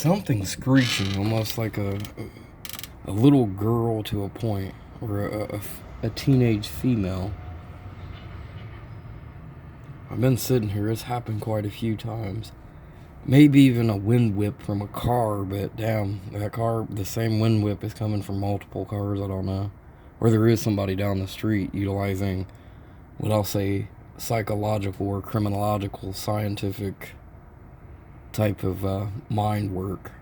something screeching, almost like a little girl to a point, or a teenage female. I've been sitting here, it's happened quite a few times. Maybe even a wind whip from a car, but damn, that car, the same wind whip is coming from multiple cars, I don't know. Or there is somebody down the street utilizing what I'll say psychological or criminological scientific type of mind work.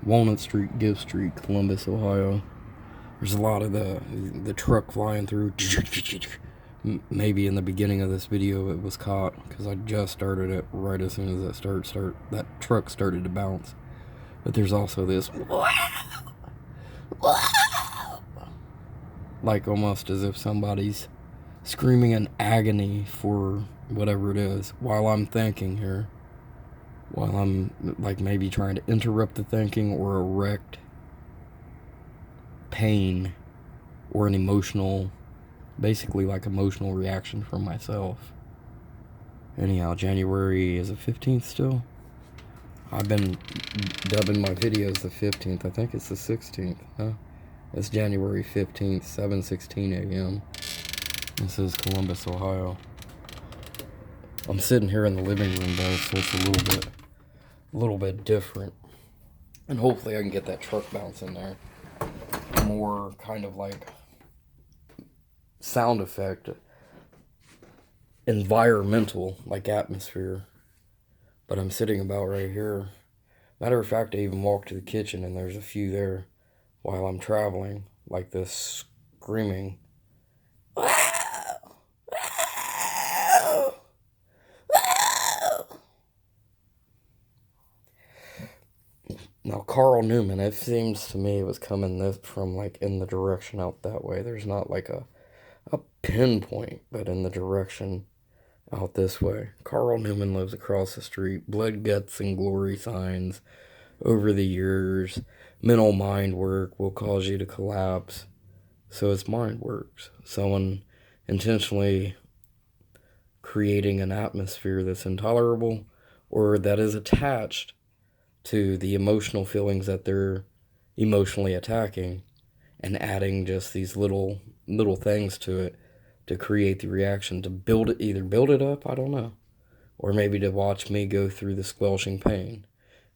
Walnut Street, Gift Street, Columbus, Ohio. There's a lot of the truck flying through. Maybe in the beginning of this video it was caught because I just started it right as soon as that truck started to bounce. But there's also this like almost as if somebody's screaming in agony for whatever it is while I'm thinking here. While I'm like maybe trying to interrupt the thinking or erect pain or an emotional, basically like emotional reaction from myself. Anyhow, January is the 15th still? I've been dubbing my videos the 15th. I think it's the 16th, huh? It's January 15th, 7:16 a.m. This is Columbus, Ohio. I'm sitting here in the living room though, so it's a little bit different. And hopefully I can get that truck bounce in there. More kind of like sound effect, environmental, like atmosphere. But I'm sitting about right here. Matter of fact, I even walked to the kitchen and there's a few there while I'm traveling, like this screaming. Now, Carl Newman, it seems to me it was coming this from like in the direction out that way. There's not like a pinpoint, but in the direction out this way. Carl Newman lives across the street. Blood, guts, and glory signs over the years. Mental mind work will cause you to collapse. So it's mind works. Someone intentionally creating an atmosphere that's intolerable or that is attached to the emotional feelings that they're emotionally attacking and adding just these little things to it to create the reaction, to build it, either build it up, I don't know, or maybe to watch me go through the squelching pain.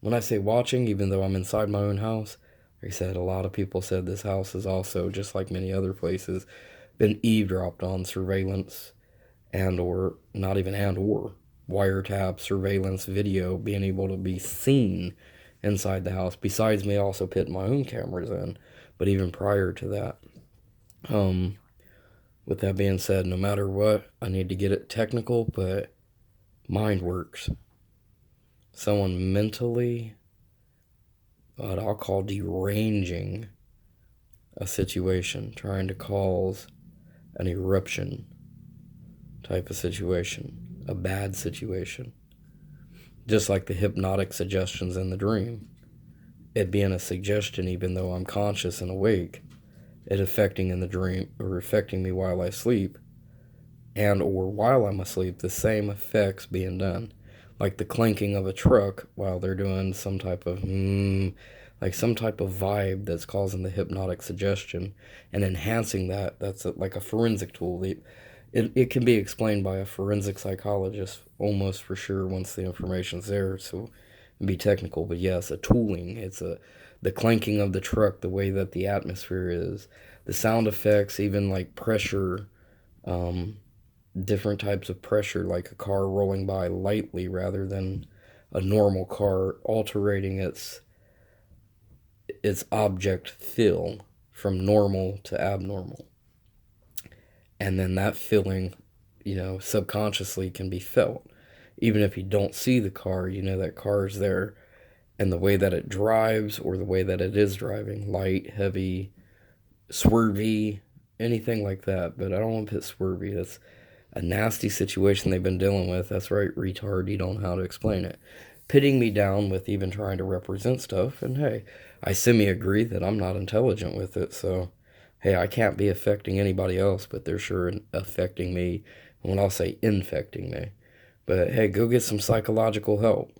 When I say watching, even though I'm inside my own house, like I said, a lot of people said this house is also, just like many other places, been eavesdropped on, surveillance, and or, not even and or, wiretap, surveillance, video being able to be seen inside the house, besides me also putting my own cameras in, but even prior to that. With that being said, no matter what, I need to get it technical, but mind works. Someone mentally, what I'll call deranging a situation, trying to cause an eruption type of situation, a bad situation. Just like the hypnotic suggestions in the dream. It being a suggestion even though I'm conscious and awake, it affecting in the dream or affecting me while I sleep, and or while I'm asleep, the same effects being done. Like the clanking of a truck while they're doing some type of like some type of vibe that's causing the hypnotic suggestion and enhancing that. That's like a forensic tool. It can be explained by a forensic psychologist almost for sure once the information's there, so it'd be technical, but yes, a tooling. It's the clanking of the truck, the way that the atmosphere is, the sound effects, even like pressure, different types of pressure, like a car rolling by lightly rather than a normal car, altering its object feel from normal to abnormal. And then that feeling, subconsciously can be felt. Even if you don't see the car, that car is there. And the way that it drives or the way that it is driving, light, heavy, swervy, anything like that. But I don't want to put swervy. That's a nasty situation they've been dealing with. That's right, retard, you don't know how to explain it. Pitting me down with even trying to represent stuff. And hey, I semi-agree that I'm not intelligent with it, so hey, I can't be affecting anybody else, but they're sure affecting me. And when I'll say infecting me. But hey, go get some psychological help.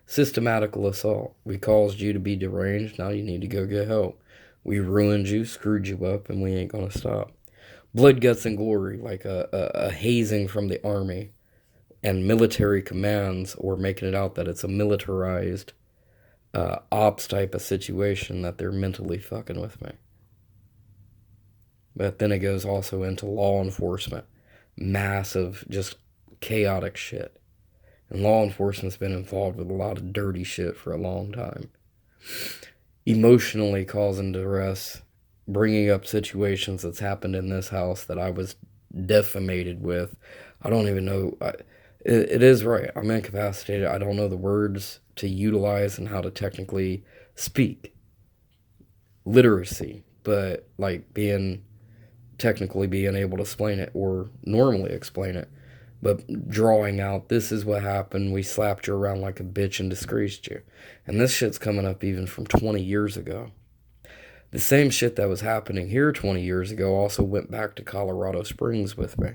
Systematical assault. We caused you to be deranged. Now you need to go get help. We ruined you, screwed you up, and we ain't gonna stop. Blood, guts, and glory, like a hazing from the army and military commands, or making it out that it's a militarized ops type of situation, that they're mentally fucking with me. But then it goes also into law enforcement. Massive, just chaotic shit. And law enforcement's been involved with a lot of dirty shit for a long time. Emotionally causing duress, bringing up situations that's happened in this house that I was defamated with. I don't even know. It is right. I'm incapacitated. I don't know the words to utilize and how to technically speak. Literacy, but like technically being able to explain it or normally explain it. But drawing out, this is what happened. We slapped you around like a bitch and disgraced you. And this shit's coming up even from 20 years ago. The same shit that was happening here 20 years ago also went back to Colorado Springs with me.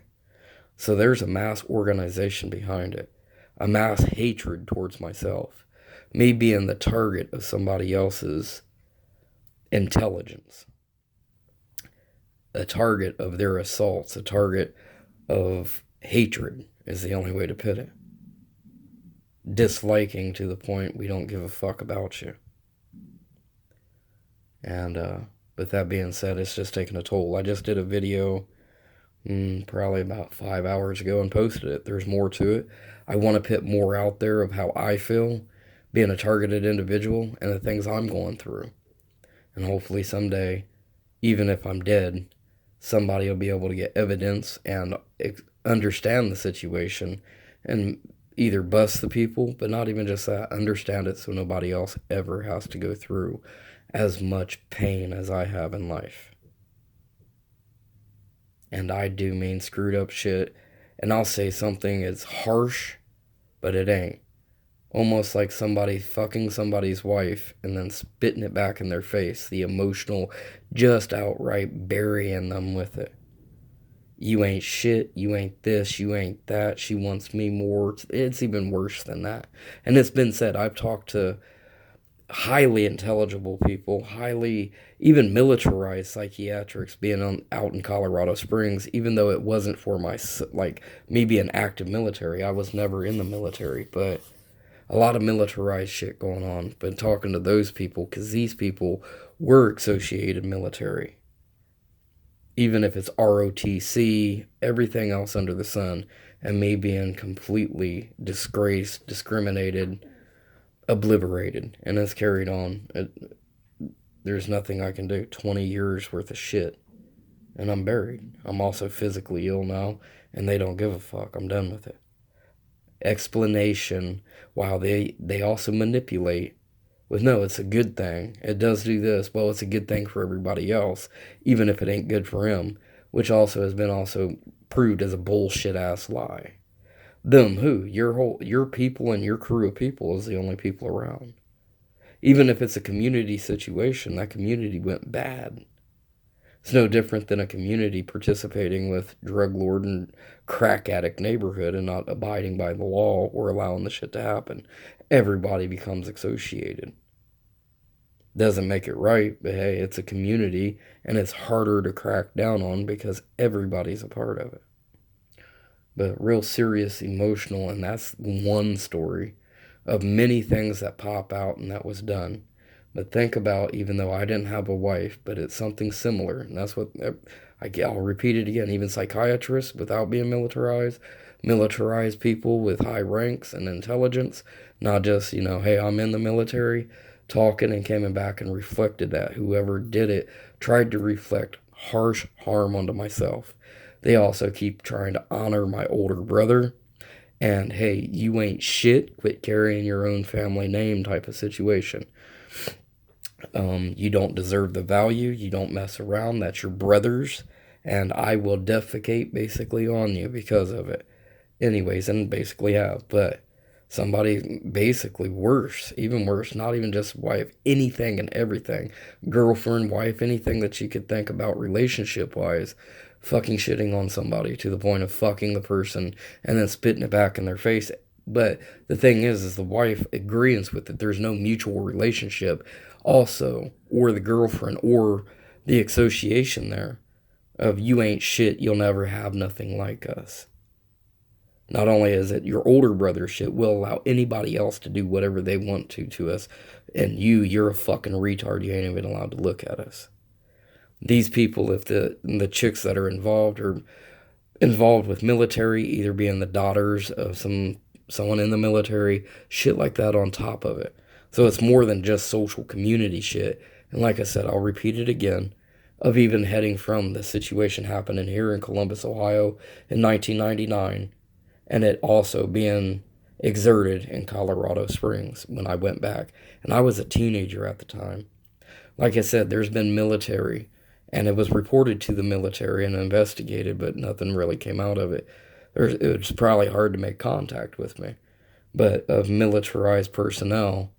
So there's a mass organization behind it. A mass hatred towards myself. Me being the target of somebody else's intelligence. A target of their assaults. A target of hatred is the only way to put it. Disliking to the point we don't give a fuck about you. And with that being said, it's just taking a toll. I just did a video probably about 5 hours ago and posted it. There's more to it. I want to put more out there of how I feel being a targeted individual and the things I'm going through. And hopefully someday, even if I'm dead, somebody will be able to get evidence and understand the situation and either bust the people, but not even just that, understand it so nobody else ever has to go through as much pain as I have in life. And I do mean screwed up shit, and I'll say something is harsh, but it ain't. Almost like somebody fucking somebody's wife and then spitting it back in their face. The emotional, just outright burying them with it. You ain't shit, you ain't this, you ain't that, she wants me more. It's even worse than that. And it's been said, I've talked to highly intelligible people, highly, even militarized psychiatrics being out in Colorado Springs, even though it wasn't for me being active military. I was never in the military, but a lot of militarized shit going on. Been talking to those people because these people were associated military. Even if it's ROTC, everything else under the sun, and me being completely disgraced, discriminated, obliterated, and it's carried on. There's nothing I can do. 20 years worth of shit. And I'm buried. I'm also physically ill now, and they don't give a fuck. I'm done with it. Explanation, while they also manipulate with, no, it's a good thing. It does do this. Well, it's a good thing for everybody else, even if it ain't good for him, which also has been also proved as a bullshit ass lie. Them who? Your people and your crew of people is the only people around. Even if it's a community situation, that community went bad. It's no different than a community participating with drug lord and crack addict neighborhood and not abiding by the law or allowing the shit to happen. Everybody becomes associated. Doesn't make it right, but hey, it's a community and it's harder to crack down on because everybody's a part of it. But real serious, emotional, and that's one story of many things that pop out and that was done. But think about, even though I didn't have a wife, but it's something similar. And that's what, I'll repeat it again, even psychiatrists without being militarized people with high ranks and intelligence, not just, hey, I'm in the military, talking and coming back and reflected that. Whoever did it tried to reflect harsh harm onto myself. They also keep trying to honor my older brother. And, hey, you ain't shit, quit carrying your own family name type of situation. You don't deserve the value. You don't mess around. That's your brother's. And I will defecate basically on you because of it. Anyways, and basically have. But somebody basically worse, even worse, not even just wife, anything and everything. Girlfriend, wife, anything that you could think about relationship-wise. Fucking shitting on somebody to the point of fucking the person and then spitting it back in their face But the thing is the wife agrees with it. There's no mutual relationship, also, or the girlfriend, or the association there of you ain't shit, you'll never have nothing like us. Not only is it your older brother shit, will allow anybody else to do whatever they want to us, and you're a fucking retard. You ain't even allowed to look at us. These people, if the chicks that are involved with military, either being the daughters of someone in the military, shit like that on top of it. So it's more than just social community shit. And like I said, I'll repeat it again, of even heading from the situation happening here in Columbus, Ohio in 1999, and it also being exerted in Colorado Springs when I went back. And I was a teenager at the time. Like I said, there's been military, and it was reported to the military and investigated, but nothing really came out of it. It was probably hard to make contact with me, but of militarized personnel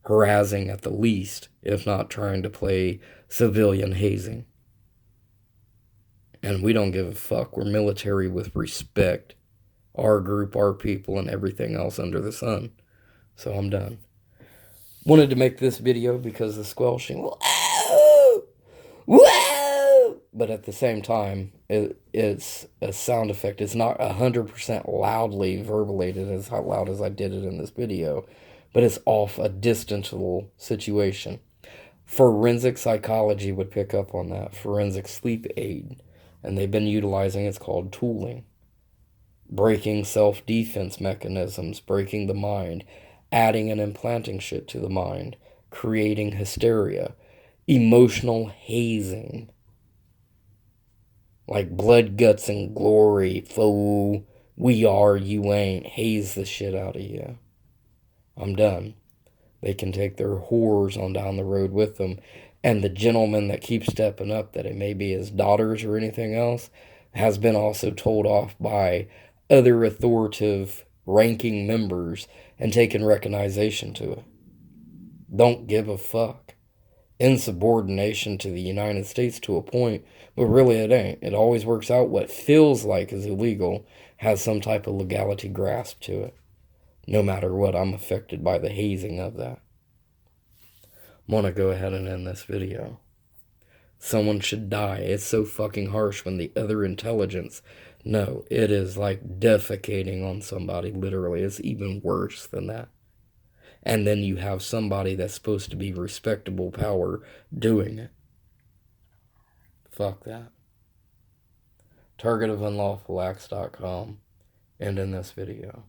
harassing at the least, if not trying to play civilian hazing. And we don't give a fuck. We're military with respect. Our group, our people, and everything else under the sun. So I'm done. Wanted to make this video because the squelching. Whoa! Whoa! But at the same time, it's a sound effect. It's not 100% loudly verbalated as loud as I did it in this video, but it's off a distantial situation. Forensic psychology would pick up on that. Forensic sleep aid. And they've been utilizing it's called tooling. Breaking self-defense mechanisms, breaking the mind, adding and implanting shit to the mind, creating hysteria, emotional hazing, like blood, guts, and glory, fool, we are, you ain't, haze the shit out of you. I'm done. They can take their whores on down the road with them, and the gentleman that keeps stepping up, that it may be his daughters or anything else, has been also told off by other authoritative ranking members and taken recognition to it. Don't give a fuck. Insubordination to the United States to a point, but really it ain't. It always works out. What feels like is illegal has some type of legality grasp to it. No matter what, I'm affected by the hazing of that. I'm gonna go ahead and end this video. Someone should die. It's so fucking harsh when the other intelligence. No, it is like defecating on somebody, literally. It's even worse than that. And then you have somebody that's supposed to be respectable power doing it. Fuck that. Targetofunlawfulacts.com. And in this video.